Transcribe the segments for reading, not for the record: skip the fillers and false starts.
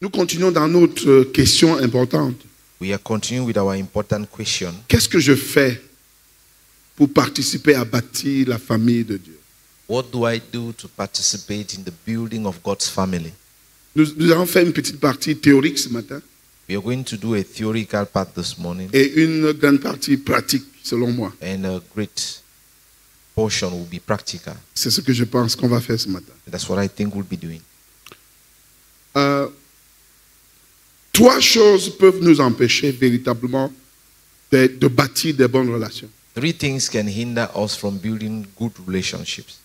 Nous continuons dans notre question importante. We are continuing with our important question. Qu'est-ce que je fais pour participer à bâtir la famille de Dieu? What do I do to participate in the building of God's family? Nous avons fait une petite partie théorique ce matin We are going to do a theoretical part this morning, et une grande partie pratique, selon moi. and a great portion will be practical. C'est ce que je pense qu'on va faire ce matin. That's what I think we'll be doing. Trois choses peuvent nous empêcher véritablement de bâtir des bonnes relations. 3 things can hinder us from building good relationships.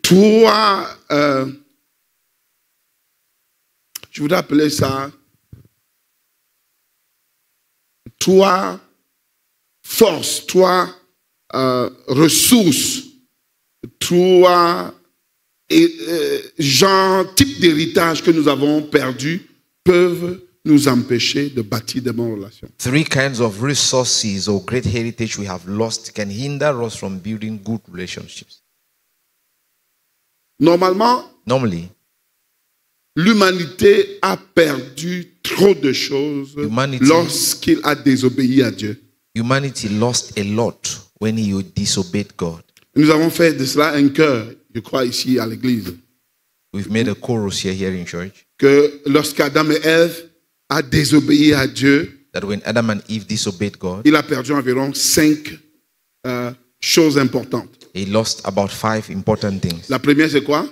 Trois, je voudrais appeler ça, trois forces, trois ressources, trois types d'héritage que nous avons perdus peuvent nous empêcher de bâtir de bonnes relations. 3 kinds of resources or great heritage we have lost can hinder us from building good relationships. Normally, l'humanité a perdu trop de choses lorsqu'il a désobéi à Dieu. Humanity lost a lot when he disobeyed God. Nous avons fait de cela un cœur, je crois, ici à l'église. We've made a chorus here in church Que lorsqu'Adam et Ève a désobéi à Dieu, that when Adam and Eve disobeyed God, il a perdu environ 5 choses importantes. he lost about 5 important things. La première, c'est quoi?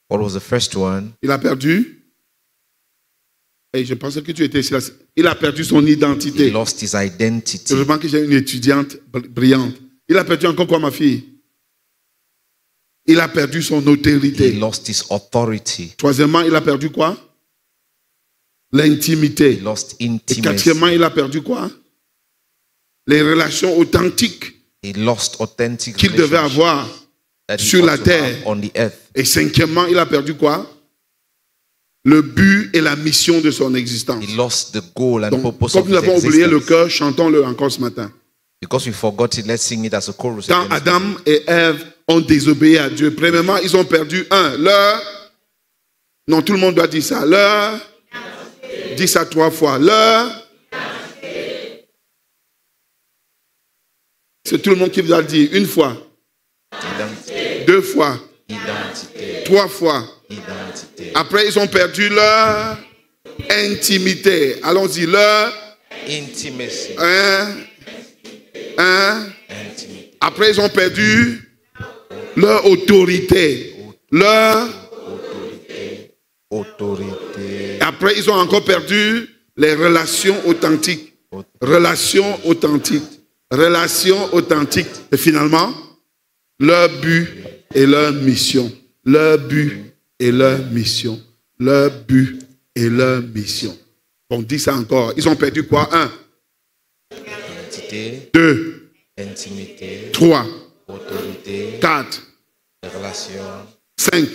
What was the first one? Il a perdu. Et je pensais que tu étais ici. Il a perdu son identité. He lost his identity. Heureusement que j'ai une étudiante brillante. Il a perdu encore quoi, ma fille? Il a perdu son He autorité. lost his authority. Troisièmement, il a perdu quoi? L'intimité. He lost Et intimacy. quatrièmement, il a perdu quoi? Les relations authentiques He lost authentic qu'il devait relationships avoir that he sur ought la to terre. have on the earth. Et cinquièmement, il a perdu quoi? Le but et la mission de son existence. He lost the goal and Donc, purpose comme of nous his avons oublié le existence. cœur, chantons-le encore ce matin. Because we forgot it, let's sing it as a chorus. Quand again. Adam et Ève ont désobéi à Dieu, premièrement, ils ont perdu non, tout le monde doit dire ça. Dis ça 3 fois. C'est tout le monde qui doit le dire. 1 fois, Identité. 2 fois, Identité. 3 fois. Identité. Après, ils ont perdu leur intimité. Allons-y, Intimacy. Intimacy. Après, ils ont perdu leur autorité. Autorité. Après, ils ont encore perdu les relations authentiques. Relations authentiques. Relations authentiques. Et finalement, leur but et leur mission. Leur but et leur mission. Leur but et leur mission. On dit ça encore. Ils ont perdu quoi? 1, Identité. 2, Intimité. 3, Autorité. 4, Relation. 5.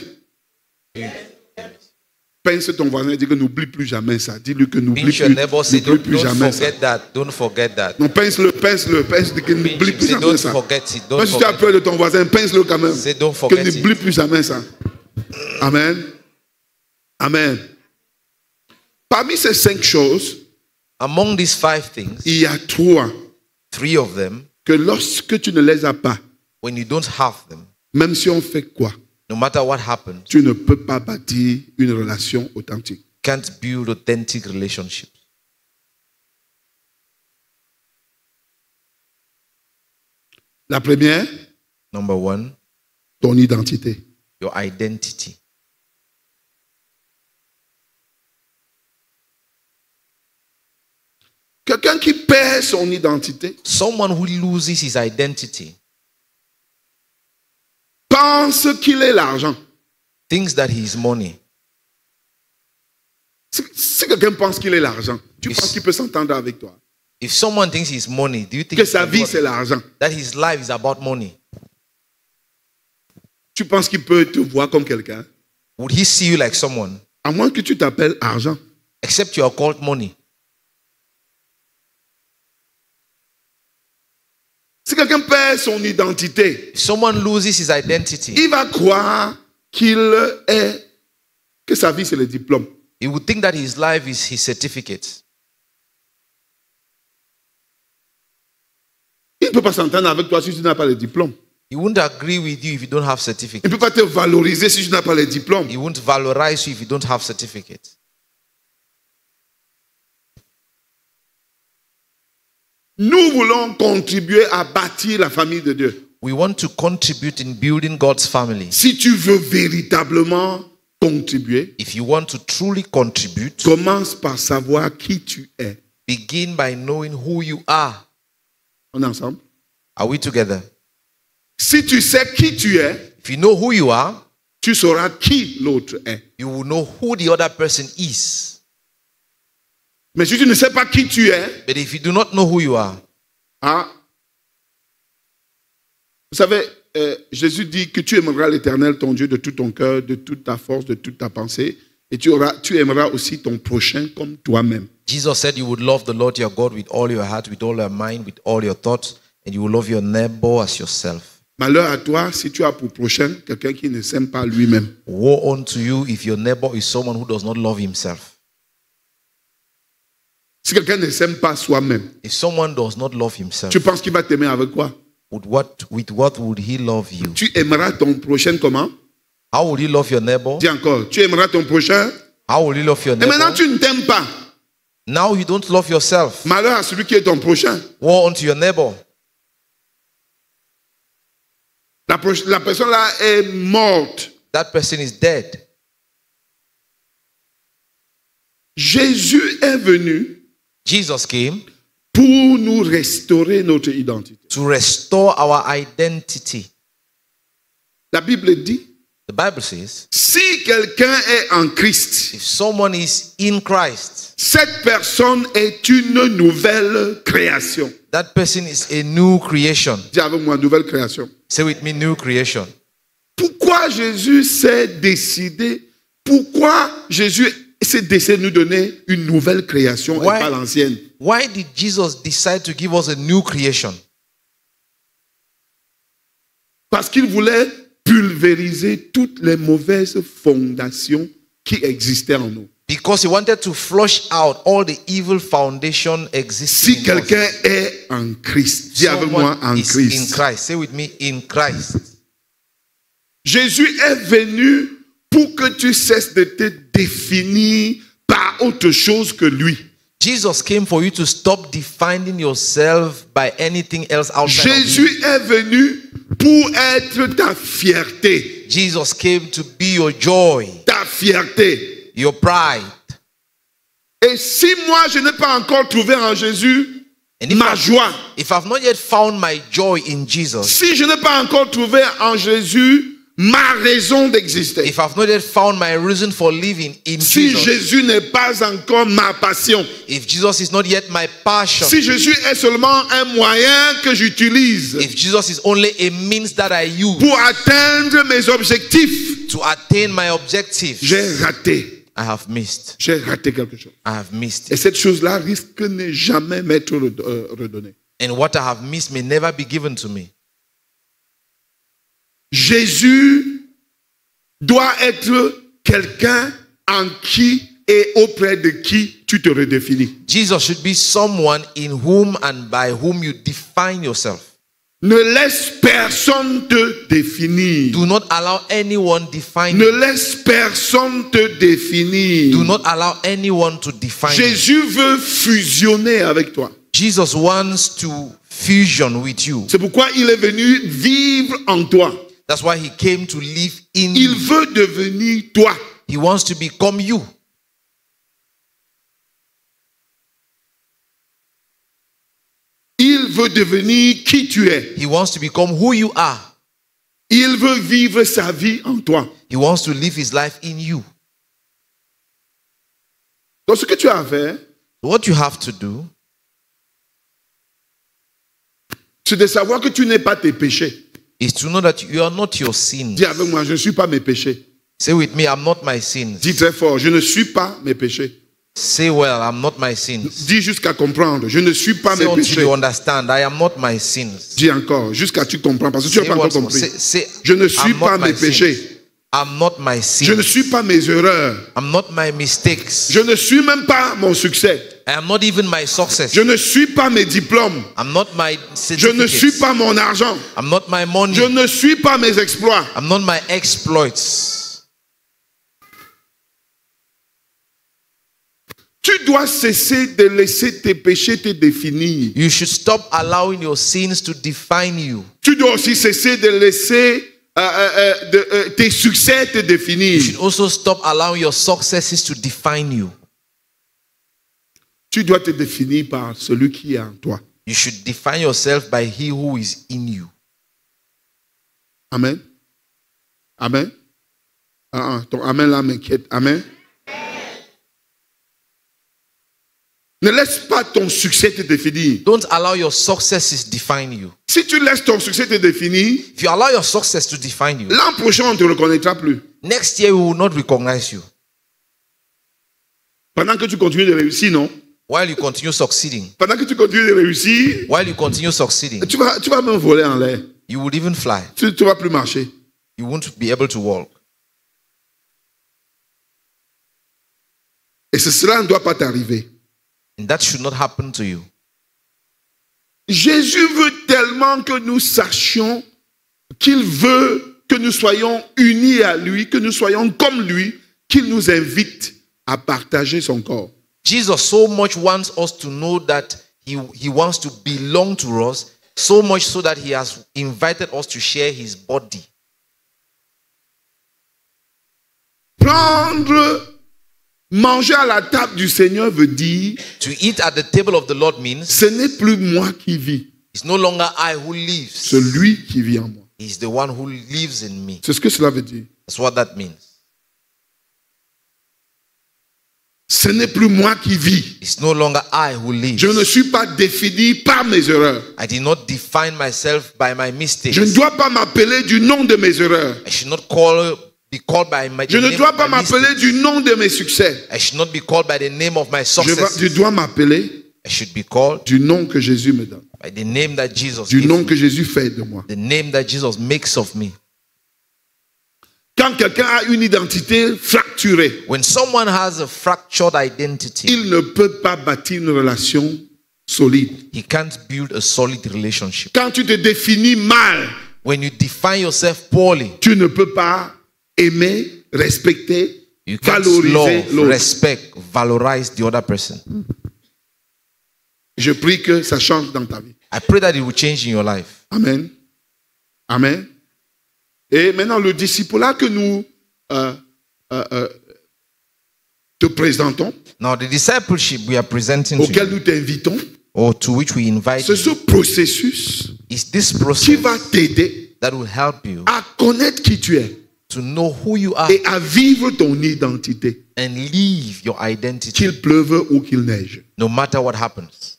Pince ton voisin et dis que n'oublie plus jamais ça. Dis-lui que n'oublie Pinch your neighbor, say n'oublie don't plus jamais ça. forget that. Don't forget that. Non, pince-le, dis que n'oublie Pinch him, plus say jamais don't ça. forget it. Don't Même si tu as forget peur de ton voisin, pince-le quand même. Say don't Que forget n'oublie it. plus jamais ça. Amen. Amen. Parmi ces 5 choses, Among these 5 things, il y a 3 3 of them, que lorsque tu ne les as pas, when you don't have them, même si on fait quoi, no matter what happens, tu ne peux pas bâtir une relation authentique. can't build authentic relationships. La première, Number 1, ton identité. your identity. Quelqu'un qui perd son identité Someone who loses his identity pense qu'il est l'argent. thinks that he is money. Si quelqu'un pense qu'il est l'argent, tu penses qu'il peut s'entendre avec toi? If someone thinks he's money, do you think Que sa vie, c'est l'argent. that his life is about money? Tu penses qu'il peut te voir comme quelqu'un? Would he see you like someone? À moins que tu t'appelles argent. Except you are called money. Si quelqu'un perd son identité, If someone loses his identity, il va croire que sa vie c'est le diplôme. he would think that his life is his certificate. Il ne peut pas s'entendre avec toi si tu n'as pas le diplôme. He won't agree with you if you don't have Il certificate. ne peut pas te valoriser si tu n'as pas le diplôme. He won't valorize you if you don't have certificate. Nous voulons contribuer à bâtir la famille de Dieu. We want to contribute in building God's family. Si tu veux véritablement contribuer, If you want to truly contribute, commence par savoir qui tu es. begin by knowing who you are. On est ensemble? Are we together? Si tu sais qui tu es, If you know who you are, tu sauras qui l'autre est. you will know who the other person is. Mais si tu ne sais pas qui tu es, But if you do not know who you are, vous savez, Jésus dit que tu aimeras l'Éternel, ton Dieu, de tout ton cœur, de toute ta force, de toute ta pensée, et tu aimeras aussi ton prochain comme toi-même. Jesus said you would love the Lord your God with all your heart, with all your mind, with all your thoughts, and you will love your neighbor as yourself. Malheur à toi si tu as pour prochain quelqu'un qui ne s'aime pas lui-même. Woe unto you if your neighbor is someone who does not love himself. Si quelqu'un ne s'aime pas soi-même, If someone does not love himself, tu penses qu'il va t'aimer avec quoi? with what would he love you? Tu aimeras ton prochain comment? How will you love your neighbor? Dis encore, tu aimeras ton prochain. How will you love your Et maintenant neighbor? tu ne t'aimes pas. Now you don't love yourself. Malheur à celui qui est ton prochain. Woe unto your neighbor. La personne là est morte. That person is dead. Jésus est venu Jesus came pour nous restaurer notre identité. to restore our identity. La Bible dit, The Bible says, si quelqu'un est en Christ, if someone is in Christ, cette personne est une nouvelle création. that person is a new creation. Dis avec moi, nouvelle création. Say with me, new creation. Pourquoi Jésus s'est décidé de nous donner une nouvelle création et Why? pas l'ancienne? Why did Jesus decide to give us a new creation? Parce qu'il voulait pulvériser toutes les mauvaises fondations qui existaient en nous. Because he wanted to flush out all the evil foundation existing Si in quelqu'un us. est en Christ, dis avec moi Someone en is in Christ. Christ. Say with me, in Christ. Jésus est venu pour que tu cesses de te définir par autre chose que lui. Jesus came for you to stop defining yourself by anything else outside of Jésus him. est venu pour être ta fierté. Jesus came to be your joy, Ta fierté. your pride. Et si moi je n'ai pas encore trouvé en Jésus And if ma joie, If I've not yet found my joy in Jesus, si je n'ai pas encore trouvé en Jésus ma raison d'exister, if I've not yet found my reason for living in si Jesus, Jésus n'est pas encore ma passion, if Jesus is not yet my passion, si Jésus est seulement un moyen que j'utilise if Jesus is only a means that I use pour atteindre mes objectifs, to attain my objectives, j'ai raté. I have missed. J'ai raté quelque chose. I have missed Et it. cette chose-là risque de ne jamais m'être redonnée. And what I have missed may never be given to me. Jésus doit être quelqu'un en qui et auprès de qui tu te redéfinis. Jesus should be someone in whom and by whom you define yourself. Ne laisse personne te définir. Do not allow anyone define Ne you. laisse personne te définir. Do not allow anyone to define you. Jésus veut fusionner avec toi. Jesus wants to fusion with you. C'est pourquoi il est venu vivre en toi. That's why he came to live in Il you. veut devenir toi. He wants to become you. Il veut devenir qui tu es. He wants to become who you are. Il veut vivre sa vie en toi. He wants to live his life in you. Donc ce que tu as à faire, What you have to do c'est de savoir que tu n'es pas tes péchés. is to know that you are not your sins. Dis avec moi, je ne suis pas mes péchés. Say with me, I'm not my sins. Dis très fort, je ne suis pas mes péchés. Say, well, I'm not my sins. Dis jusqu'à comprendre. Je ne suis pas Say mes until péchés. you understand, I am not my sins. Dis encore, jusqu'à tu comprends, parce que tu n'as Say pas encore once more. compris. Say, Je ne suis I'm pas not mes my péchés. sins. I'm not my Je ne sins. suis pas mes erreurs. I'm not my mistakes. Je ne suis même pas mon succès. I am not even my success. Je ne suis pas mes diplômes. I'm not my Je ne suis certificates. pas mon argent. I'm not my money. Je ne suis pas mes exploits. I'm not my exploits. Tu dois cesser de laisser tes péchés te définir. You should stop allowing your sins to define you. Tu dois aussi cesser de laisser tes succès te You définir. should also stop allowing your successes to define you. Tu dois te définir par celui qui est en toi. You should define yourself by he who is in you. Amen. Amen. Ton amen là m'inquiète. Amen. Ne laisse pas ton succès te définir. Don't allow your successes define you. Si tu laisses ton succès te définir, If you allow your success to define you, l'an prochain, on ne te reconnaîtra plus. next year we will not recognize you. Pendant que tu continues de réussir, non? While you continue succeeding, Pendant que tu continues de réussir, while you continue succeeding, tu vas même voler en l'air. you will even fly. Tu ne vas plus marcher. You won't be able to walk. Et cela ne doit pas t'arriver. And that should not happen to you. Jésus veut tellement que nous sachions qu'il veut que nous soyons unis à lui, que nous soyons comme lui, qu'il nous invite à partager son corps. Jesus so much wants us to know that he wants to belong to us, so much so that he has invited us to share his body. Manger à la table du Seigneur veut dire, To eat at the table of the Lord means ce n'est plus moi qui vis, it's no longer I who lives. c'est lui qui vit en moi. He's the one who lives in me. C'est ce que cela veut dire. That's what that means. Ce n'est plus moi qui vis. It's no longer I who lives. Je ne suis pas défini par mes erreurs. I did not define myself by my mistakes. Je ne dois pas m'appeler du nom de mes erreurs. I should not be called by my Je ne name dois of pas my m'appeler mistakes. du nom de mes succès. I should not be called by the name of my success. Je dois m'appeler I should be called du nom que Jésus me donne. by the name that Jesus Du gives nom me. que Jésus fait de moi. The name that Jesus makes of me. Quand quelqu'un a une identité fracturée, When someone has a fractured identity, il ne peut pas bâtir une relation solide. he can't build a solid relationship. Quand tu te définis mal, When you define yourself poorly, tu ne peux pas aimer, respecter, you can't valoriser love, l'autre. respect, valorize the other person. Je prie que ça change dans ta vie. I pray that it will change in your life. Amen. Amen. Et maintenant, le discipulat que nous te présentons, Now, the discipleship we are presenting to auquel you, nous t'invitons, or to which we invite c'est you, ce processus is this qui process va t'aider that will help you à connaître qui tu es to know who you are et à vivre ton identité, and live your identity, qu'il pleuve ou qu'il neige. no matter what happens.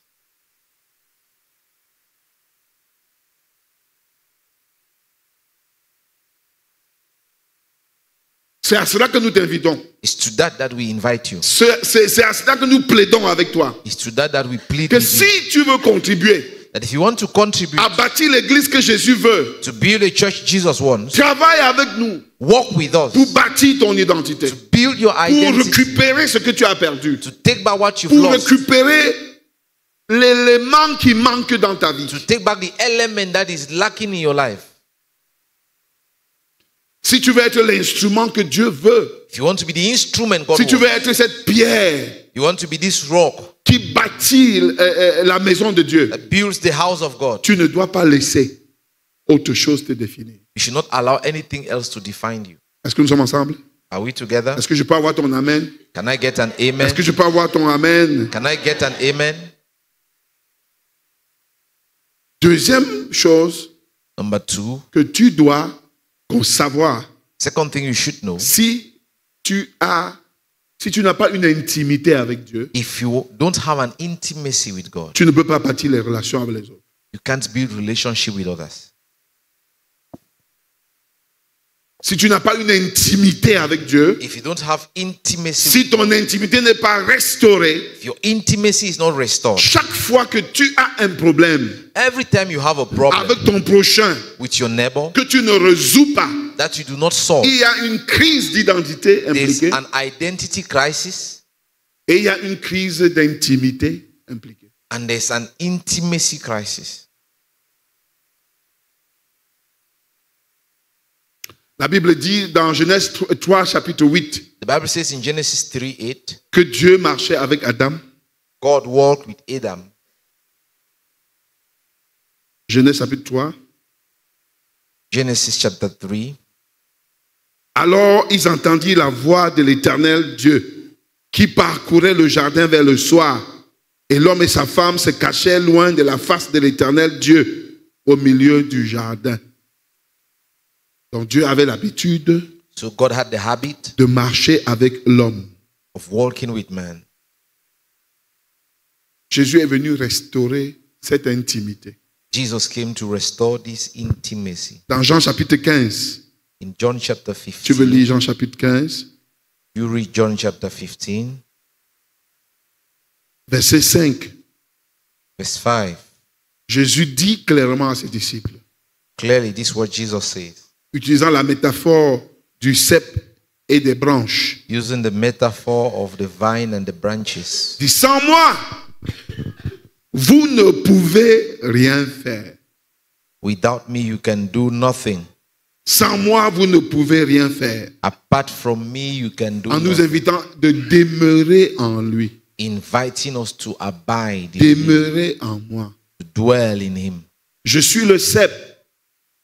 C'est à cela que nous t'invitons. It's to that we invite you. C'est à cela que nous plaidons avec toi. It's to that we plead Que with si you. tu veux contribuer That if you want to contribute à bâtir l'église que Jésus veut, to build a church Jesus wants, travaille avec nous walk with us, pour bâtir ton identité, build your pour identity, récupérer ce que tu as perdu, to take back what you've pour lost, récupérer l'élément qui manque dans ta vie. to take back the element that is lacking in your life. Si tu veux être l'instrument que Dieu veut, If you want to be the instrument God si tu veux wants, être cette pierre you want to be this rock qui bâtit la maison de Dieu, that builds the house of God, tu ne dois pas laisser autre chose te définir. you should not allow anything else to define you. Est-ce que nous sommes ensemble? Are we together? Est-ce que je peux avoir ton amen? Can I get an amen? Est-ce que je peux avoir ton amen? Can I get an amen? Deuxième chose Number two, que tu dois savoir, second thing you should know, si tu n'as pas une intimité avec Dieu, if you don't have an intimacy with God, tu ne peux pas bâtir les relations avec les autres. you can't build relationship with others. Si tu n'as pas une intimité avec Dieu, if you don't have intimacy, si ton intimité n'est pas restaurée, if your intimacy is not restored, chaque fois que tu as un problème every time you have a problem avec ton prochain with your neighbor que tu ne résous pas, that you do not solve, il y a une crise d'identité there's impliquée an identity crisis et il y a une crise d'intimité impliquée. and there's an intimacy crisis. La Bible dit dans Genèse 3, chapitre 8, The Bible says in Genesis 3:8, que Dieu marchait avec Adam. God walked with Adam. Genèse chapitre 3. Genesis chapter 3. Alors ils entendirent la voix de l'Éternel Dieu qui parcourait le jardin vers le soir. Et l'homme et sa femme se cachaient loin de la face de l'Éternel Dieu au milieu du jardin. Donc Dieu avait l'habitude So God had the habit de marcher avec l'homme. of walking with man. Jésus est venu restaurer cette intimité. Jesus came to restore this intimacy. Dans Jean chapitre 15, In John chapter tu veux 15, lire Jean chapitre 15, you read John chapter 15, verset 5. verse 5. Jésus dit clairement à ses disciples, Clearly, this is what Jesus says, utilisant la métaphore du cep et des branches. using the metaphor of the vine and the branches. Il dit, sans moi, vous ne pouvez rien faire. Without me, you can do nothing. Sans moi, vous ne pouvez rien faire. Apart from me, you can do En nous nothing. invitant de demeurer en lui. Inviting us to abide in him, Demeurer en moi. to dwell in him. Je suis le cep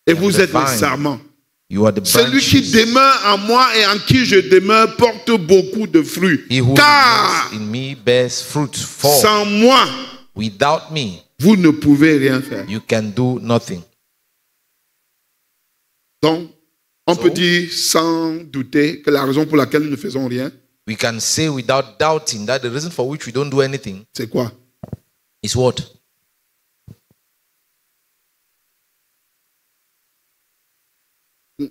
et vous the êtes les vine. sarments. You are the Celui qui branches. demeure en moi et en qui je demeure porte beaucoup de fruits. He who Car remains in me bears fruit. For sans moi, without me, vous ne pouvez rien faire. you can do nothing. Donc, on peut dire sans douter que la raison pour laquelle nous ne faisons rien, We can say without doubting that the reason for which we don't do anything c'est quoi? is what?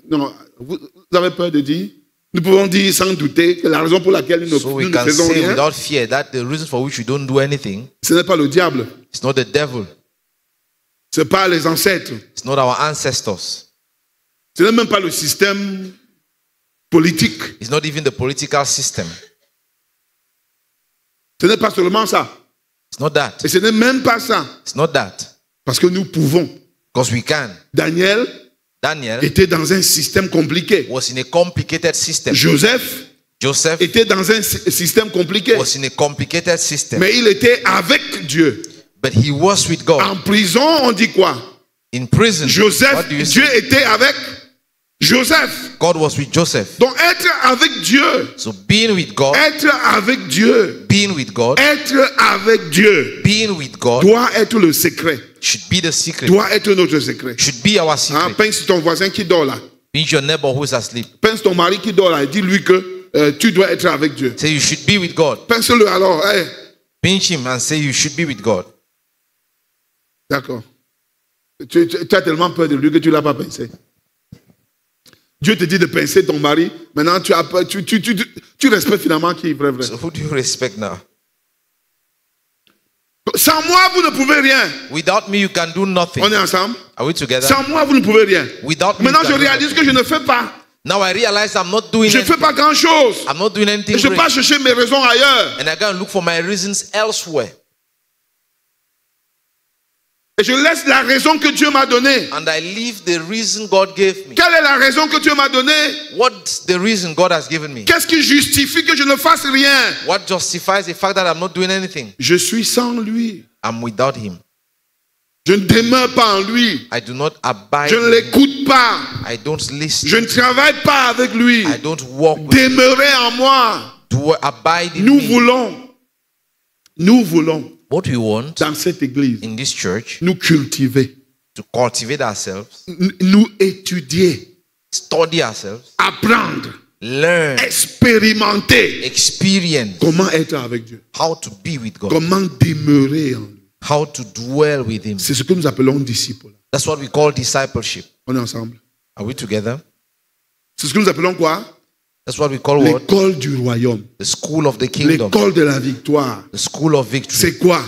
Non, vous avez peur de dire? Nous pouvons dire sans douter que la raison pour laquelle nous So ne, we nous ne can faisons say rien, without fear that the reason for which we don't do anything ce n'est pas le diable, is not the devil, ce n'est pas les ancêtres, it's not our ancestors, ce n'est même pas le système politique. it's not even the political system. Ce n'est pas seulement ça. It's not that. Et ce n'est même pas ça. It's not that. Parce que nous pouvons. Because we can. Daniel Daniel était dans un système compliqué. was in a complicated system. Joseph Joseph était dans un système compliqué. was in a complicated system. Mais il était avec Dieu. But he was with God. En prison, on dit quoi? In prison, what Joseph, do you Dieu say? était avec Joseph. God was with Joseph. Donc être avec Dieu, So being with God, être avec Dieu, being with God, être avec Dieu being with God doit être le secret. should be the secret. Doit être notre secret. Should be our Hein, secret. pense sur ton voisin qui dort là. Pinch your neighbor who is asleep. Pense ton mari qui dort là et dis-lui que tu dois être avec Dieu. Say you should be with God. Pense-le alors. Hey, Pinch him and say you should be with God. d'accord. Tu as tellement peur de lui que tu ne l'as pas pensé. Dieu te dit de pincer ton mari. Maintenant, tu as peur, tu respectes finalement qui est vrai. So who do you respect now? Sans moi, vous ne pouvez rien. Without me, you can do nothing. On est ensemble? Are we together? Sans moi, vous ne pouvez rien. Without me, Maintenant, you je can do réalise nothing. que je ne fais pas. Now I realize I'm not doing Je ne fais anything. pas grand-chose. I'm not doing anything Et je great. pars chercher mes raisons ailleurs. And I go and look for my reasons elsewhere. Et je laisse la raison que Dieu m'a donnée. And I leave the reason God gave me. Quelle est la raison que Dieu m'a donnée? What's the reason God has given me? Qu'est-ce qui justifie que je ne fasse rien? What justifies the fact that I'm not doing anything? Je suis sans lui. I'm without him. Je ne demeure pas en lui. I do not abide. Je ne in him. l'écoute pas. I don't listen. Je ne travaille pas avec lui. I don't walk with Demeurez en moi. to abide in Nous me. voulons, What we want dans cette église, in this church nous cultiver, to cultivate ourselves, nous étudier, study ourselves, apprendre, learn, expérimenter experience comment être avec Dieu, how to be with God, comment demeurer en lui. how to dwell with him. C'est ce que nous appelons disciples. That's what we call discipleship. On est ensemble. Are we together? C'est ce que nous appelons quoi? That's what we call what? L'école du royaume. The school of the kingdom. L'école de la victoire. The school of victory. C'est quoi?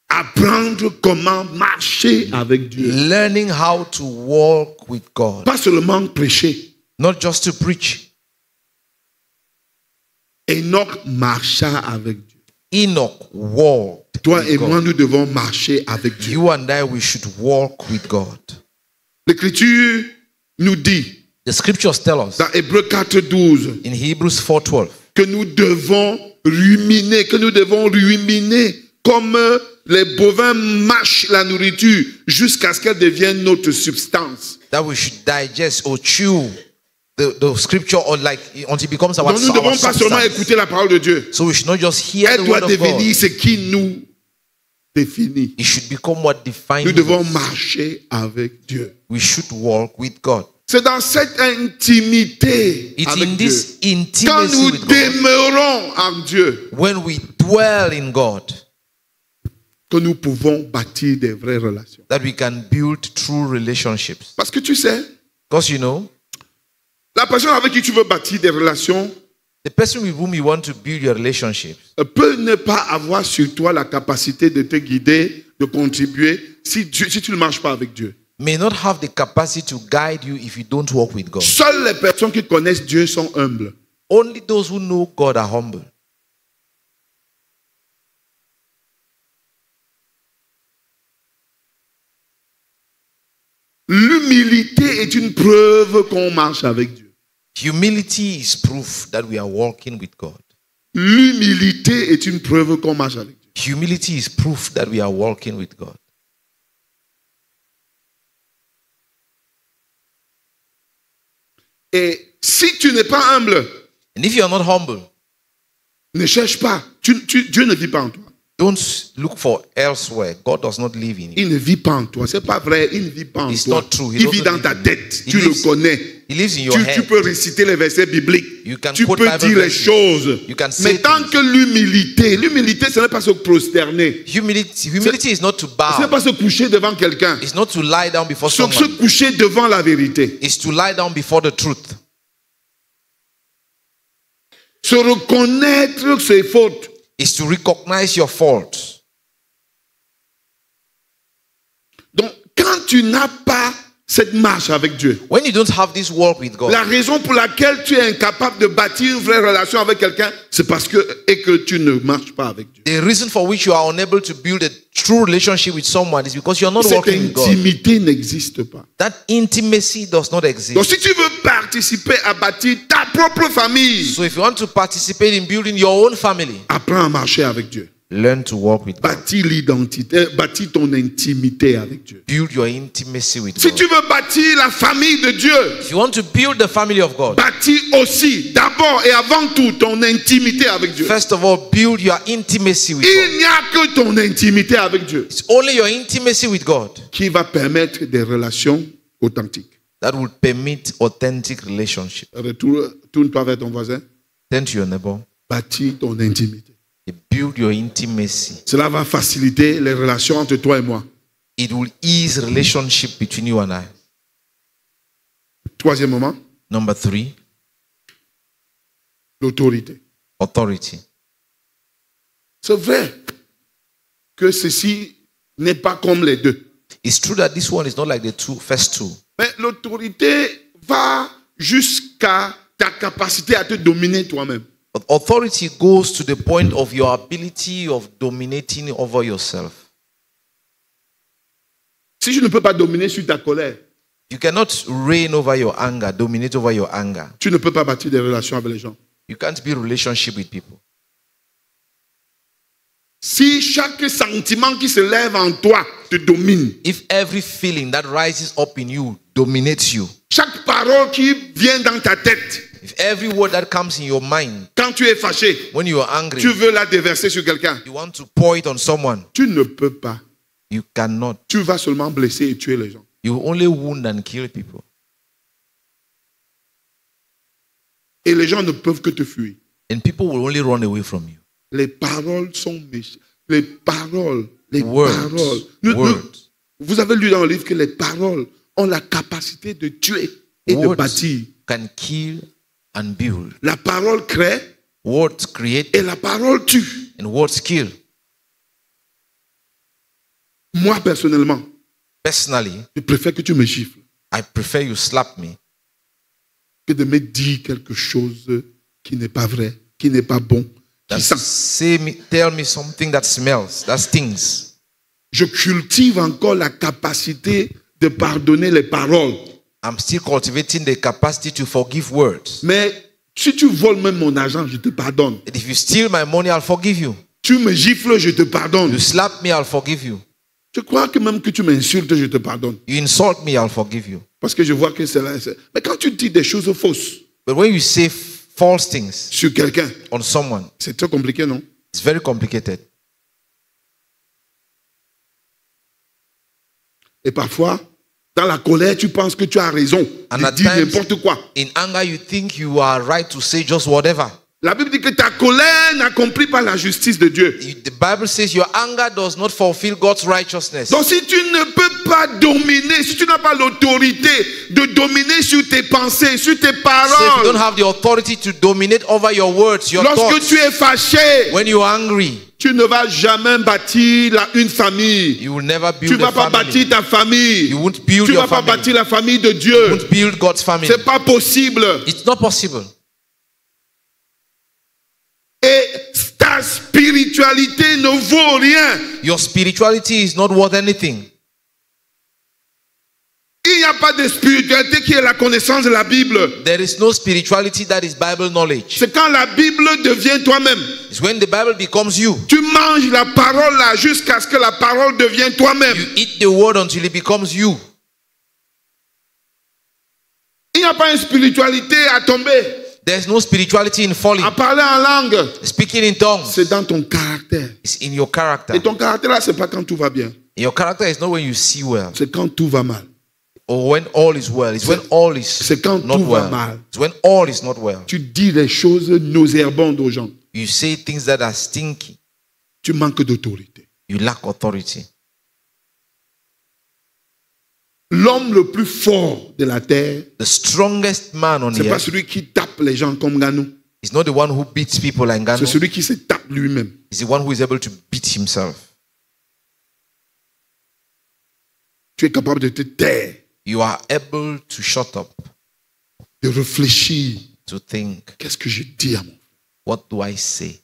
Apprendre comment marcher avec Dieu. Learning how to walk with God. Pas seulement prêcher. Not just to preach. Enoch marcha avec Dieu. Enoch walked. Toi with et God. moi, nous devons marcher avec Dieu. You and I, we should walk with God. L'Écriture nous dit, The scriptures tell us dans Hébreux 4:12, in Hebrews 4:12 que nous devons ruminer, comme les bovins mâchent la nourriture jusqu'à ce qu'elle devienne notre substance. that we should digest or chew the scripture or like until it becomes our, Donc nous ne devons pas seulement substance. écouter la parole de Dieu. So we should not just hear Elle the doit word of God. devenir ce qui nous définit. It should become what defines Nous devons us. marcher avec Dieu. We should walk with God. C'est dans cette intimité It's avec in Dieu. this Quand intimacy nous with God, demeurons en Dieu, when we dwell in God, que nous pouvons bâtir des vraies relations. that we can build true relationships. Parce que tu sais, Because you know, la personne avec qui tu veux bâtir des relations the person with whom you want to build your relationships peut ne pas avoir sur toi la capacité de te guider, de contribuer, si tu ne marches pas avec Dieu. may not have the capacity to guide you if you don't walk with God. Seules les personnes qui connaissent Dieu sont humbles. Only those who know God are humble. L'humilité est une preuve qu'on marche avec Dieu. Humility is proof that we are walking with God. L'humilité est une preuve qu'on marche avec Dieu. Humility is proof that we are walking with God. Et si tu n'es pas humble, And if you are not humble, ne cherche pas. Dieu ne vit pas en toi. don't look for elsewhere. God does not live in you. Il ne vit pas en toi. C'est pas vrai. Il ne vit pas en It's toi. not true. He Il doesn't vit dans live ta in you. tête. He Tu le lives- connais. He lives in your Tu head. peux réciter les versets bibliques. You can Tu quote peux Bible dire les verses. choses. You can say Mais tant things. que l'humilité, ce n'est pas se prosterner. Humility is not to Ce n'est bow. pas se coucher devant quelqu'un. It's not to lie down before Se someone. coucher devant la vérité. It's to lie down before the truth. Se reconnaître ses fautes. It's to recognize your faults. Donc, quand tu n'as pas cette marche avec Dieu, When you don't have this walk with God, la raison pour laquelle tu es incapable de bâtir une vraie relation avec quelqu'un, c'est parce que tu ne marches pas avec Dieu. the reason for which you are unable to build a true relationship with someone is because you are not Cette walking with God. intimité n'existe pas. That intimacy does not exist. Donc, si tu veux participer à bâtir ta propre famille, So if you want to participate in building your own family, apprends à marcher avec Dieu. learn to walk with God. Bâtis l'identité, bâtis ton intimité avec Dieu. Build your intimacy with Si God. tu veux bâtir la famille de Dieu, If you want to build the family of God, bâtis aussi, d'abord et avant tout, ton intimité avec Dieu. first of all, build your intimacy with God. Il n'y a que ton intimité avec Dieu It's only your intimacy with God qui va permettre des relations authentiques. that will permit authentic relationship. Tourne-toi vers ton voisin, Turn to your neighbor. bâtis ton intimité. Build your intimacy. Cela va faciliter les relations entre toi et moi. It will ease relationship between you and I. Troisième moment, Number 3, l'autorité. authority. C'est vrai que ceci n'est pas comme les deux. It's true that this one is not like the first two. Mais l'autorité va jusqu'à ta capacité à te dominer toi-même. But authority goes to the point of your ability of dominating over yourself. Si je ne peux pas dominer sur ta colère, You cannot reign over your anger, dominate over your anger. tu ne peux pas bâtir des relations avec les gens. You can't build relationship with people. Si chaque sentiment qui se lève en toi te domine, If every feeling that rises up in you dominates you, chaque parole qui vient dans ta tête, if every word that comes in your mind quand tu es fâché, when you are angry, tu veux la déverser sur quelqu'un, you want to pour it on someone, tu ne peux pas. you cannot. Tu vas seulement blesser et tuer les gens. You only wound and kill people. Et les gens ne peuvent que te fuir. And people will only run away from you. Les paroles sont méchantes. Les paroles. Words. Nous- Words. vous avez lu dans le livre que les paroles ont la capacité de tuer. et de Words bâtir. can kill and build. La parole crée Words create et la parole tue. and words kill. Moi, personnellement, Personally, je préfère que tu me gifles I prefer you slap me que de me dire quelque chose qui n'est pas vrai, qui n'est pas bon, than qui sent. tell me something that smells, that stings. Je cultive encore la capacité de pardonner les paroles. I'm still cultivating the capacity to forgive words. Mais si tu voles même mon argent, je te pardonne. And if you steal my money, I'll forgive you. Tu me gifles, je te pardonne. You slap me, I'll forgive you. Je crois que même que tu m'insultes, je te pardonne. You insult me, I'll forgive you. Parce que je vois que c'est là. Mais quand tu dis des choses fausses But when you say false things sur quelqu'un, on someone, c'est très compliqué, non? it's very complicated. Et parfois, dans la colère, tu penses que tu as raison And de at dire times, n'importe quoi. in anger, you think you are right to say just whatever. La Bible dit que ta colère n'accomplit pas la justice de Dieu. The Bible says your anger does not fulfill God's righteousness. Donc si tu ne peux pas dominer, si tu n'as pas l'autorité de dominer sur tes pensées, sur tes So if you paroles, don't have the authority to dominate over your words, your lorsque thoughts, tu es fâché, when you are angry, tu ne vas jamais bâtir une famille. you will never Tu build ne vas a pas family. bâtir ta famille. You won't build Tu ne your vas pas family. bâtir la famille de You Dieu. won't build God's family. C'est pas possible. It's not possible. Et ta spiritualité ne vaut rien. Your spirituality is not worth anything. Il n'y a pas de spiritualité qui est la connaissance de la Bible. There is no spirituality that is Bible knowledge. C'est quand la Bible devient toi-même. It's when the Bible becomes you. Tu manges la parole là jusqu'à ce que la parole devienne toi-même. You eat the word until it becomes you. Il n'y a pas une spiritualité à tomber, There's no spirituality in falling. à parler en langue. Speaking in tongues. C'est dans ton caractère. It's in your character. Et ton caractère là, c'est pas quand tout va bien. Your character is not when you see well C'est quand tout va mal. or when all is well. It's when all is C'est quand not tout va well. mal. It's when all is not well. Tu dis les choses nauséabondes aux gens. You say things that are stinky. Tu manques d'autorité. You lack authority. L'homme le plus fort de la terre, The strongest man on c'est the pas earth celui qui tape les gens comme Ganou. is not the one who beats people like Ngannou. C'est celui qui se tape lui-même. It's the one who is able to beat himself. Tu es capable de te taire, You are able to shut up, de réfléchir. to think, Qu'est-ce que je dis à mon frère? what do I say?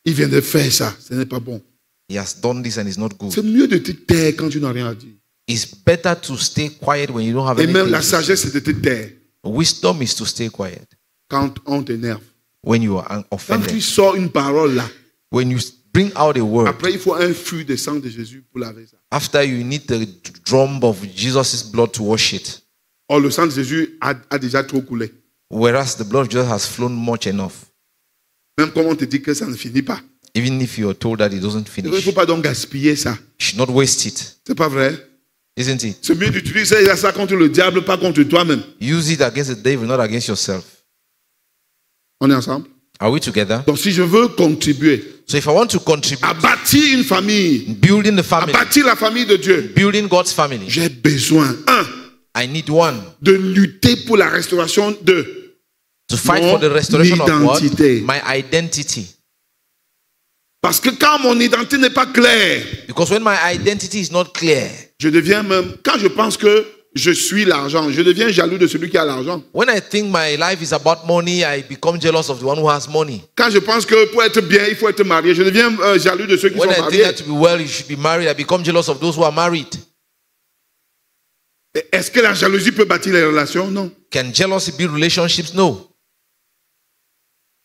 Il vient de faire ça, ce n'est pas bon. He has done this and it's not good. C'est mieux de te taire quand tu n'as rien à dire. It's better to stay quiet when you don't have Et même anything. la sagesse, c'est de te taire Wisdom is to stay quiet quand on t'énerve. when you are Quand tu offended. sors une parole là, When you bring out a word, après il faut un flux de sang de Jésus pour laver ça. after you need the drum of Jesus' blood to wash it. Or le sang de Jésus a déjà trop coulé. Whereas the blood of Jesus has flown much enough. Même comme on te dit que ça ne finit pas. Even if you are told that it doesn't Il ne finish, faut pas donc gaspiller ça. you should not waste it, C'est pas vrai? isn't it? C'est mieux d'utiliser ça contre le diable, pas contre toi-même. Use it against the devil, not against yourself. On est ensemble? Are we together? Donc si je veux contribuer So if I want to contribute à bâtir une famille, in building the à family, bâtir la famille de Dieu, building God's family, j'ai besoin, I need one de lutter pour la restauration de to fight Mon for the restoration of what? identité. My identity. Parce que quand mon identité n'est pas claire, Because when my identity is not clear, je deviens même, quand je pense que je suis l'argent, je deviens jaloux de celui qui a l'argent. when I think my life is about money, I become jealous of the one who has money. Quand je pense que pour être bien, il faut être marié, je deviens jaloux de ceux qui When sont I think mariés. that to be well, you should be married, I become jealous of those who are married. Est-ce que la jalousie peut bâtir les relations? Non. Can jealousy build relationships? No.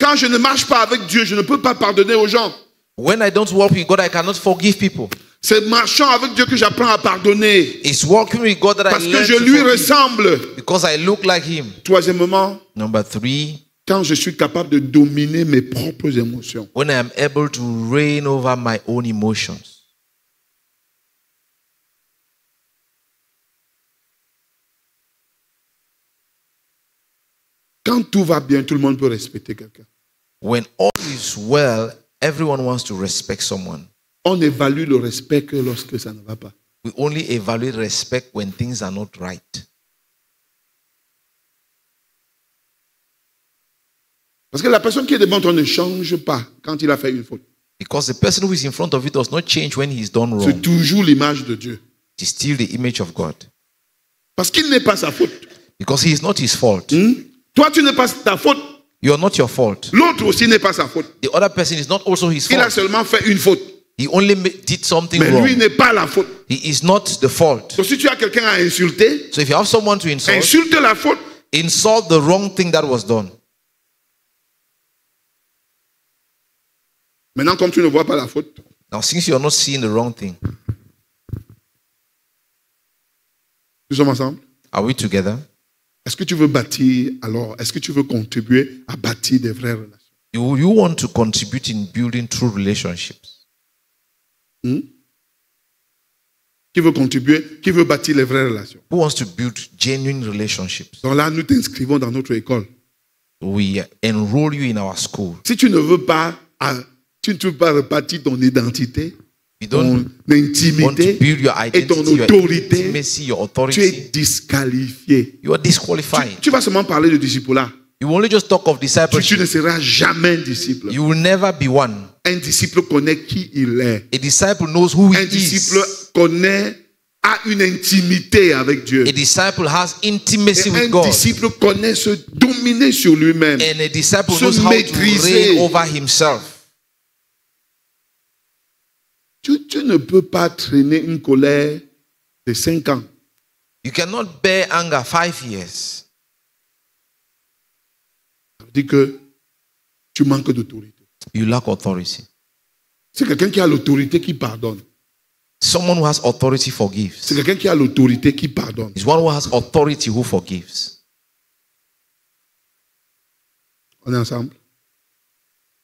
Quand je ne marche pas avec Dieu, je ne peux pas pardonner aux gens. When I don't walk with God, I cannot forgive people. C'est marchant avec Dieu que j'apprends à pardonner. It's walking with God that Parce I que learn je to lui forgive. ressemble. Because I look like him. Troisièmement, Number 3, quand je suis capable de dominer mes propres émotions. when I am able to reign over my own emotions. Quand tout va bien, tout le monde peut respecter quelqu'un. When all is well, everyone wants to respect someone. On évalue le respect que lorsque ça ne va pas. We only evaluate respect when things are not right. Parce que la personne qui est devant toi ne change pas quand il a fait une faute. Because the person who is in front of you does not change when he is done C'est wrong. toujours l'image de Dieu. It is still the image of God. Parce qu'il n'est pas sa faute. Because he is not his fault. Toi, tu n'es pas ta faute. You are not your fault. L'autre aussi n'est pas sa faute. The other person is not also his Il a fault. seulement fait une faute. He only did something Mais wrong. lui n'est pas la faute. He is not the fault. Donc si tu as quelqu'un à insulter, So if you have someone to insult, insulte la faute. insult the wrong thing that was done. Maintenant, comme tu ne vois pas la faute, Now, since you are not seeing the wrong thing, nous sommes ensemble. are we together? Est-ce que tu veux bâtir, alors, est-ce que tu veux contribuer à bâtir des vraies relations? You want to contribute in building true relationships. Qui veut contribuer, qui veut bâtir les vraies relations? Who wants to build genuine relationships? Donc là, nous t'inscrivons dans notre école. We enroll you in our school. Si tu ne veux pas, tu ne veux pas rebâtir ton identité, You ton don't want to intimité build your et ton identity, your autorité, intimacy, your tu authority. es disqualifié. You are disqualified. Tu vas seulement parler de disciple-là. You will only just talk of Tu discipleship. ne seras jamais un disciple. You will never be one. Un disciple connaît qui il est. A disciple knows who Un he disciple is. a une intimité avec Dieu. A disciple has intimacy Et with un God. disciple connaît se dominer sur lui-même. And a disciple Se knows how to maîtriser. reign over himself. Tu ne peux pas traîner une colère de 5 ans. You cannot bear anger 5 years. Ça veut dire que tu manques d'autorité. You lack authority. C'est quelqu'un qui a l'autorité qui pardonne. Someone who has authority forgives. C'est quelqu'un qui a l'autorité qui pardonne. Is one who has authority who forgives. On est ensemble?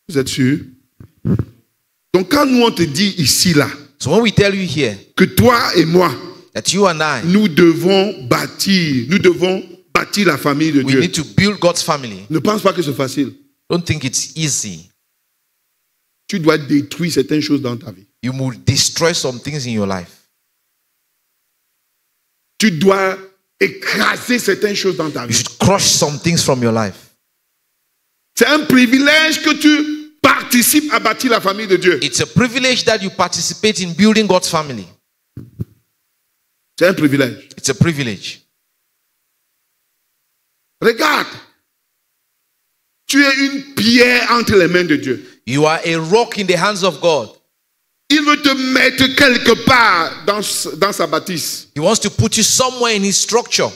Vous êtes sûrs? Donc quand nous on te dit ici, là, So when we tell you here que toi et moi, that you and I, nous devons bâtir la famille de we Dieu. need to build God's family, Ne pense pas que c'est facile. don't think it's easy. Tu dois détruire certaines choses dans ta vie. You will destroy some things in your life. Tu dois écraser certaines choses dans ta You vie. should crush some things from your life. C'est un privilège que tu participes à bâtir la famille de Dieu. It's a privilege that you participate in building God's family. C'est un privilège. It's a privilege. Regarde. Tu es une pierre entre les mains de Dieu. You are a rock in the hands of God. Il veut te mettre quelque part dans sa bâtisse. He wants to put you somewhere in his structure.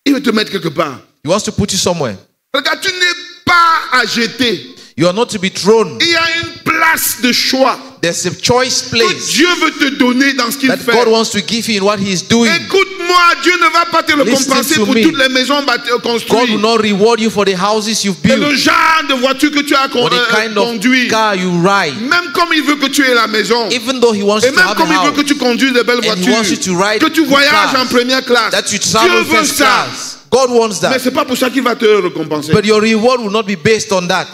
Il veut te mettre quelque part. He wants to put you somewhere. Regarde, tu n'es pas à jeter. You are not to be thrown. Il y a une place de choix There's a choice que place Dieu veut te donner dans ce qu'il that fait. God wants to give you in what he is doing. Écoute-moi, Dieu ne va pas te récompenser to pour me. toutes les maisons God will construites. not reward you for the houses you've Et built le genre de voiture que tu as or the kind of conduit. car you ride. Même comme il veut que tu aies la maison. Even though he wants Et you to même have a comme il veut que house, tu conduises de belles and he wants you voitures. to ride Que tu good voyages cars, en première classe. that you Dieu travel veut first ça. class. God wants Mais that. ce n'est pas pour ça qu'il va te récompenser. But your reward will not be based on that.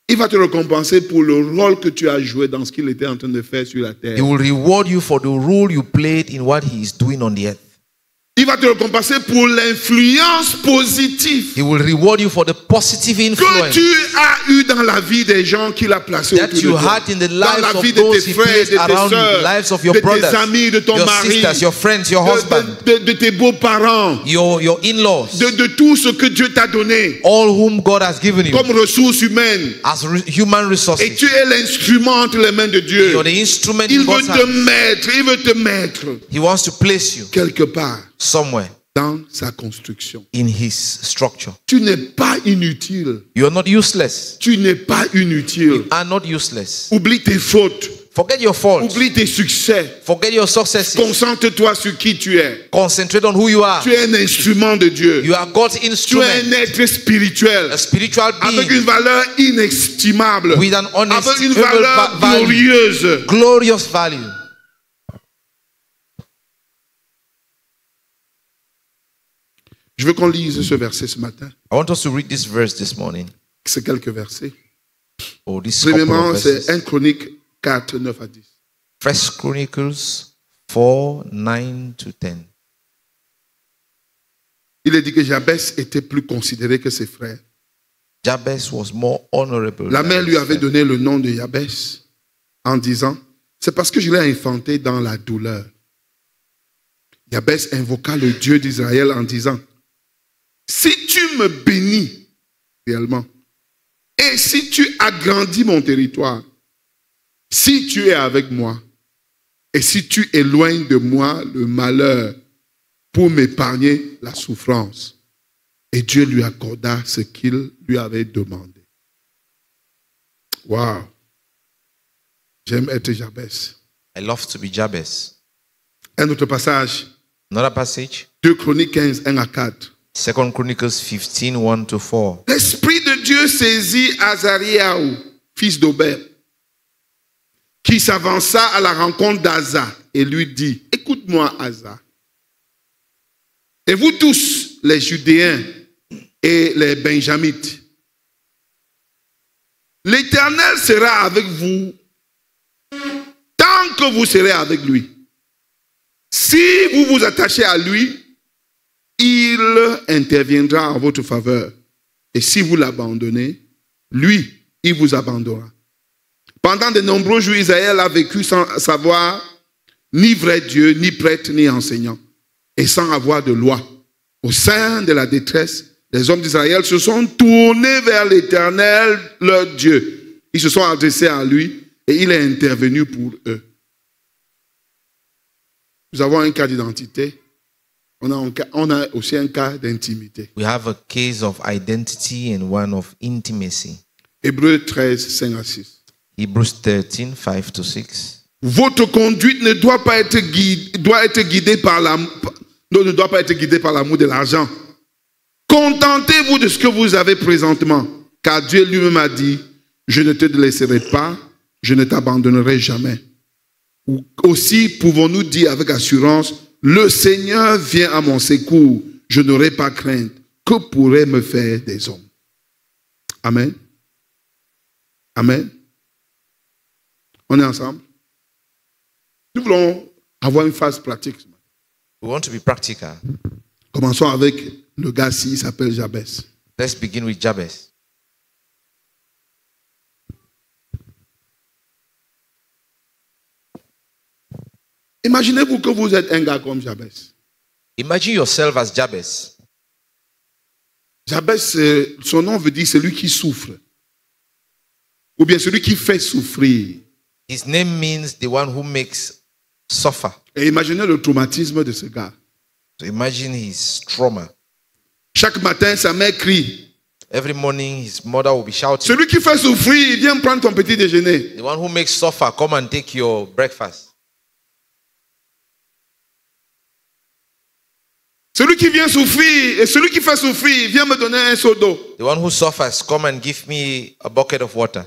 Il va te récompenser pour le rôle que tu as joué dans ce qu'il était en train de faire sur la terre. He will reward you for the role you played in what he is doing on the earth. Il va te récompenser pour l'influence positive He will reward you for the positive que influence tu as eu dans la vie des gens qu'il a placés that autour de you toi. had in the Dans lives la of vie de those tes he frères, placed de tes around you, sœurs, the lives of your de brothers, tes amis, de ton your mari, sisters, your friends, your husband, de tes beaux-parents, your in-laws, de tout ce que Dieu t'a donné all whom God has given you comme ressources humaines. as human Et resources. tu es l'instrument entre les mains de Dieu. You're the instrument Il in veut God's te hand. mettre, il veut te mettre He wants to place you quelque part somewhere dans sa construction. in his structure. Tu n'es pas inutile. You are not useless. Tu n'es pas inutile. You are not useless. Oublie tes fautes. Forget your faults. Oublie tes succès. Forget your successes. Concentre-toi sur qui tu es. Concentrate on who you are. Tu es un instrument de Dieu. You are God's Tu es instrument, un être spirituel a spiritual avec being une valeur inestimable, with an honest, avec une valeur value, glorieuse. glorious value. Je veux qu'on lise ce verset ce matin. I want us to read this verse this morning. C'est quelques versets. Or this couple Premièrement, of c'est verses. 1 Chronique 4, 9 à 10. First Chronicles 4, 9 to 10. Il est dit que Jabès était plus considéré que ses frères. Jabez was more honorable. La than mère his lui avait friend. donné le nom de Jabès en disant, c'est parce que je l'ai enfanté dans la douleur. Jabès invoqua le Dieu d'Israël en disant, si tu me bénis réellement, et si tu agrandis mon territoire, si tu es avec moi, et si tu éloignes de moi le malheur pour m'épargner la souffrance. Et Dieu lui accorda ce qu'il lui avait demandé. Waouh! J'aime être Jabès. I love to be Jabez. Un autre passage, Another passage, 2 Chroniques 15, 1 à 4. 2 Chronicles 15, 1 to 4. L'Esprit de Dieu saisit Azariahu, fils d'Obed, qui s'avança à la rencontre d'Asa et lui dit, écoute-moi Asa, et vous tous, les Judéens et les Benjamites, l'Éternel sera avec vous tant que vous serez avec lui. Si vous vous attachez à lui, il interviendra en votre faveur. Et si vous l'abandonnez, lui, il vous abandonnera. Pendant de nombreux jours, Israël a vécu sans savoir ni vrai Dieu, ni prêtre, ni enseignant, et sans avoir de loi. Au sein de la détresse, les hommes d'Israël se sont tournés vers l'Éternel, leur Dieu. Ils se sont adressés à lui et il est intervenu pour eux. Nous avons un cas d'identité. On a aussi un cas d'intimité. We have a case of identity and one of intimacy. Hébreux 13, 5 à 6. Hebrews 13, 5 to 6. Votre conduite ne doit pas être guidée par l'amour de l'argent. Contentez-vous de ce que vous avez présentement, car Dieu lui-même a dit, je ne te laisserai pas, je ne t'abandonnerai jamais. Ou aussi pouvons-nous dire avec assurance, le Seigneur vient à mon secours, je n'aurai pas crainte. Que pourraient me faire des hommes? Amen. Amen. On est ensemble? Nous voulons avoir une phase pratique. We want to be practical. Commençons avec le gars-ci, il s'appelle Jabès. Let's begin with Jabez. Imaginez-vous que vous êtes un gars comme Jabès. Imagine yourself as Jabez. Jabès, son nom veut dire celui qui souffre. Ou bien celui qui fait souffrir. His name means the one who makes suffer. Et imaginez le traumatisme de ce gars. So imagine his trauma. Chaque matin, sa mère crie. Every morning his mother will be shouting. Celui qui fait souffrir, il vient prendre ton petit déjeuner. The one who makes suffer, come and take your breakfast. Celui qui vient souffrir et celui qui fait souffrir, vient me donner un seau d'eau. The one who suffers, come and give me a bucket of water.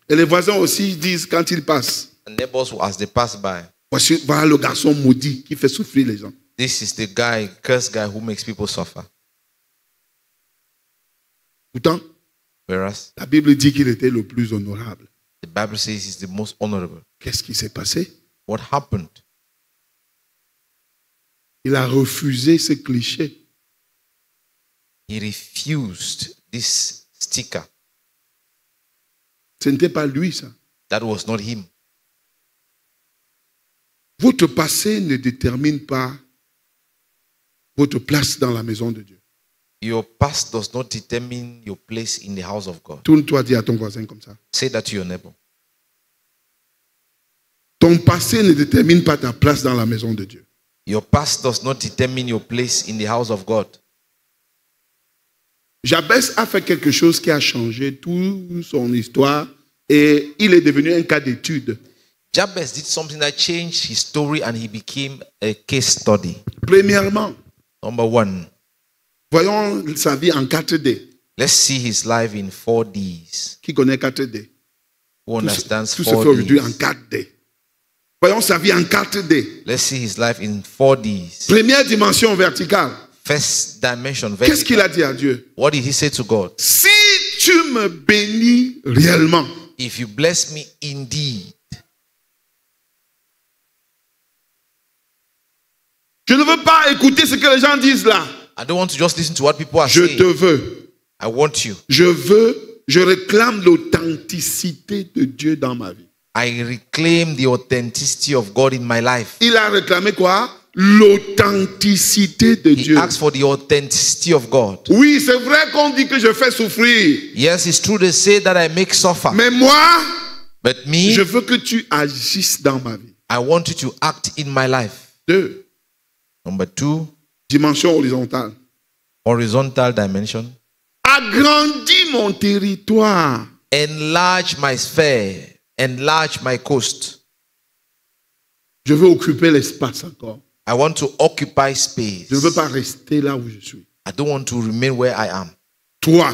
Et les voisins aussi disent quand ils passent, And neighbors, as they pass by, voici, voilà le garçon maudit qui fait souffrir les gens. this is the guy, cursed guy who makes people suffer. Pourtant, Whereas la Bible dit qu'il était le plus honorable. the Bible says he's the most honorable. Qu'est-ce qui s'est passé? What happened? Il a refusé ce cliché. He refused this sticker. Ce n'était pas lui, ça. That was not him. Votre passé ne détermine pas votre place dans la maison de Dieu. Your past does not determine your place in the house of God. Tourne-toi, dis à ton voisin comme ça. Say that to your neighbor. Ton passé ne détermine pas ta place dans la maison de Dieu. Your past does not determine your place in the house of God. Jabès a fait quelque chose qui a changé toute son histoire et il est devenu un cas d'étude. Jabez did something that changed his story and he became a case study. Premièrement, Number one, voyons sa vie en 4D. let's see his life in 4Ds. Qui connaît 4D? Who understands Tout se fait aujourd'hui en 4Ds? 4D. Voyons sa vie en 4D. Let's see his life in 4Ds. Première dimension verticale. First dimension, Qu'est-ce qu'il vertical. a dit à Dieu? What did he say to God? Si tu me bénis réellement, If you bless me indeed, je ne veux pas écouter ce que les gens disent là. I don't want to just listen to what people are Je saying. te veux. I want you. Je réclame l'authenticité de Dieu dans ma vie. I reclaim the authenticity of God in my life. Il a réclamé quoi? L'authenticité de He Dieu. asks for the authenticity of God. Oui, c'est vrai qu'on dit que je fais souffrir. Yes, it's true to say that I make suffer. Mais moi, But me, je veux que tu agisses dans ma vie. I want you to act in my life. 2. Number 2, Dimension horizontale. horizontal dimension. Agrandis mon territoire. Enlarge my sphere. Enlarge my coast. Je veux occuper l'espace encore. I want to occupy space. Je ne veux pas rester là où je suis. I don't want to remain where I am. 3.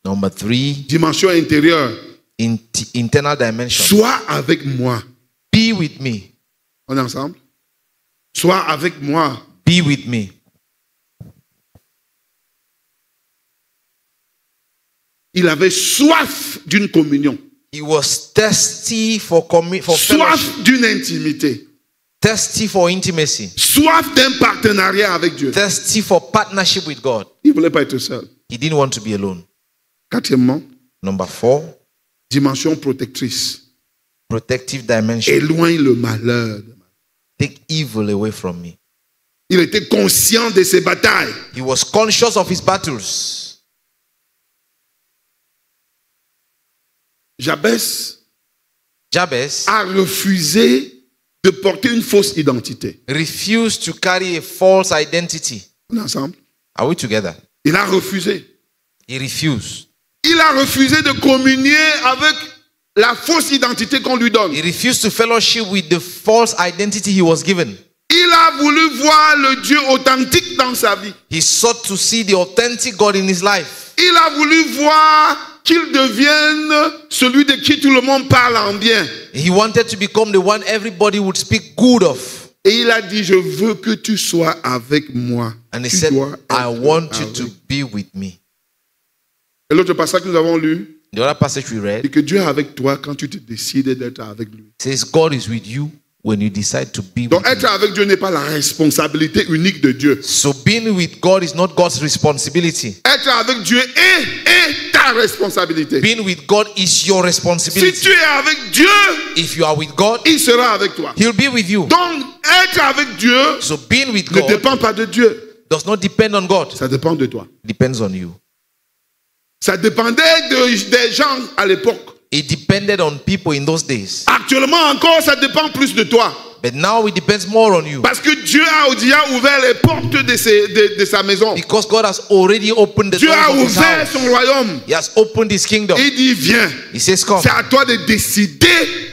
Number 3, Dimension intérieure. internal dimension. Sois avec moi. Be with me. On est ensemble? Sois avec moi. Be with me. Il avait soif d'une communion. He was thirsty for fellowship, Soif d'une intimité. thirsty for intimacy, Soif d'un partenariat avec Dieu. thirsty for partnership with God. Il ne voulait pas être seul. He didn't want to be alone. 4. Number 4, Dimension protectrice. protective dimension. Éloigne le malheur. Take evil away from me. Il était conscient de ses batailles. He was conscious of his battles. Jabez Jabez a refusé de porter une fausse identité. refused to carry a false identity. On est ensemble? Are we together? Il a refusé. He refused. Il a refusé de communier avec la fausse identité qu'on lui donne. He refused to fellowship with the false identity he was given. Il a voulu voir le Dieu authentique dans sa vie. He sought to see the authentic God in his life. Il a voulu voir qu'il devienne celui de qui tout le monde parle en bien. He wanted to become the one everybody would speak good of. Et il a dit, je veux que tu sois avec moi. And he Tu said, dois I être want you avec to be with me. Et l'autre passage que nous avons lu, The other passage we read c'est que Dieu est avec toi quand tu te décides d'être avec lui. says God is with you when you decide to be Donc with être avec Dieu n'est pas la responsabilité unique de Dieu. So being with God is not God's responsibility. Être avec Dieu est ta responsabilité. Being with God is your Si responsibility. tu es avec Dieu, If you are with God, il sera avec toi. He'll be with you. Donc être avec Dieu So being with ne God dépend pas de Dieu. does not depend on God. Ça dépend de toi. It depends on you. Ça dépendait des gens à l'époque. It depended on people in those days. Actuellement encore, ça dépend plus de toi. But now it depends more on you. Parce que Dieu a déjà ouvert les portes de sa maison. Because God has already opened the Dieu doors a of his ouvert house. son royaume. He has opened his kingdom. Il dit, viens. He says, come. C'est à toi de décider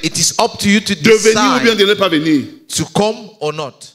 It is up to you to de venir ou bien decide de ne pas venir. to come or not.